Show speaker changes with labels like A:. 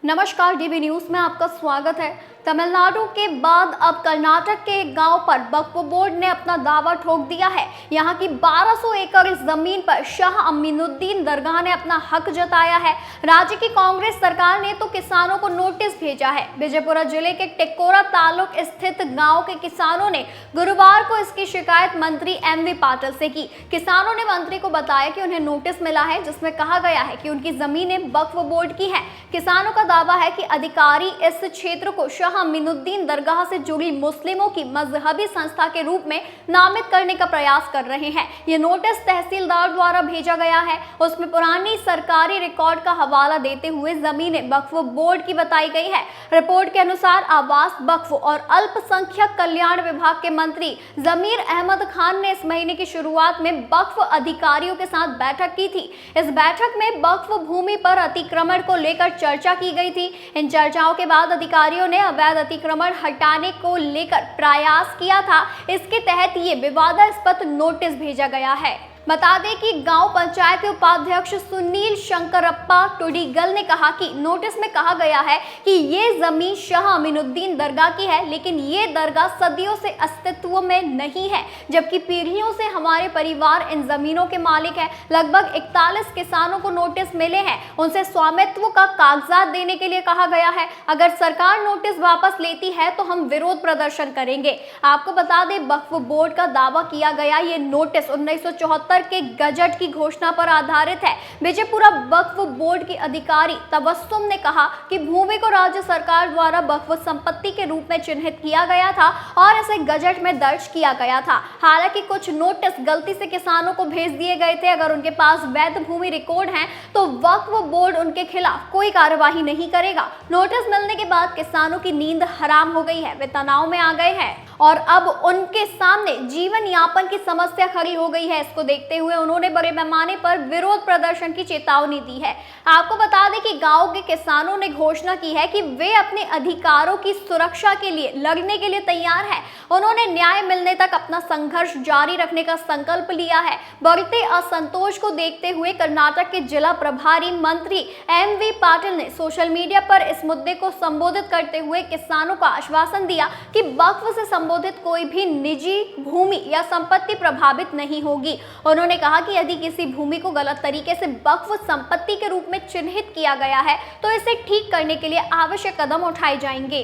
A: नमस्कार, DV news में आपका स्वागत है। तमिलनाडु के बाद अब कर्नाटक के एक गांव पर वक्फ बोर्ड ने अपना दावा ठोक दिया है। यहां की 1200 एकड़ जमीन पर शाह अमीनुद्दीन दरगाह ने अपना हक जताया है। राज्य की कांग्रेस सरकार ने तो किसानों को नोटिस भेजा है। विजयपुरा जिले के टिकोरा तालुक स्थित गांव के किसानों ने गुरुवार को इसकी शिकायत मंत्री एमवी पाटिल से की। किसानों ने मंत्री को बताया कि उन्हें नोटिस मिला है जिसमें कहा गया है कि उनकी जमीनें वक्फ बोर्ड की हैं। किसानों का दावा है कि अधिकारी इस क्षेत्र को शाह अमीनुद्दीन दरगाह से जुड़ी मुस्लिमों की मजहबी संस्था के रूप में नामित करने का प्रयास कर रहे हैं। ये नोटिस तहसीलदार द्वारा भेजा गया है। उसमें पुरानी सरकारी रिकॉर्ड का हवाला देते हुए जमीनें वक्फ बोर्ड की बताई गई है। रिपोर्ट के अनुसार आवास, वक्फ और अल्पसंख्यक कल्याण विभाग के मंत्री जमीर अहमद खान ने इस महीने की शुरुआत में वक्फ अधिकारियों के साथ बैठक की थी। इस बैठक में वक्फ भूमि पर अतिक्रमण को लेकर चर्चा की गई थी। इन चर्चाओं के बाद अधिकारियों ने अवैध अतिक्रमण हटाने को लेकर प्रयास किया था। इसके तहत ये विवादास्पद नोटिस भेजा गया है। बता दें कि गांव पंचायत के उपाध्यक्ष सुनील शंकरप्पा टुडीगल ने कहा कि नोटिस में कहा गया है कि ये जमीन शाह अमीनुद्दीन दरगाह की है, लेकिन ये दरगाह सदियों से अस्तित्व में नहीं है, जबकि पीढ़ियों से हमारे परिवार इन जमीनों के मालिक है। लगभग 41 किसानों को नोटिस मिले हैं। उनसे स्वामित्व का कागजात देने के लिए कहा गया है। अगर सरकार नोटिस वापस लेती है तो हम विरोध प्रदर्शन करेंगे। आपको बता दें, वक्फ बोर्ड का दावा किया गया ये नोटिस 1974 के गजट की घोषणा पर आधारित है। विजयपुरा वक्फ बोर्ड की अधिकारी तबस्सुम ने कहा कि भूमि को राज्य सरकार द्वारा वक्फ संपत्ति के रूप में चिन्हित किया गया था और इसे गजट में दर्ज किया गया था। हालांकि कुछ नोटिस गलती से किसानों को भेज दिए गए थे। अगर उनके पास वैध भूमि रिकॉर्ड है तो वक्फ बोर्ड उनके खिलाफ कोई कार्यवाही नहीं करेगा। नोटिस मिलने के बाद किसानों की नींद हराम हो गई है। वे तनाव में आ गए हैं और अब उनके सामने जीवन यापन की समस्या खड़ी हो गई है। इसको देखते हुए उन्होंने बड़े पैमाने पर विरोध प्रदर्शन की चेतावनी दी है। आपको बता दें कि गांव के किसानों ने घोषणा की है कि वे अपने अधिकारों की सुरक्षा के लिए लड़ने के लिए तैयार हैं। उन्होंने न्याय मिलने तक अपना संघर्ष जारी रखने का संकल्प लिया है। बढ़ते असंतोष को देखते हुए कर्नाटक के जिला प्रभारी मंत्री एमवी पाटिल ने सोशल मीडिया पर इस मुद्दे को संबोधित करते हुए किसानों को आश्वासन दिया कि वक्फ से संबोधित कोई भी निजी भूमि या संपत्ति प्रभावित नहीं होगी। उन्होंने कहा कि यदि किसी भूमि को गलत तरीके से वक्फ संपत्ति के रूप में चिन्हित किया गया है तो इसे ठीक करने के लिए आवश्यक कदम उठाए जाएंगे।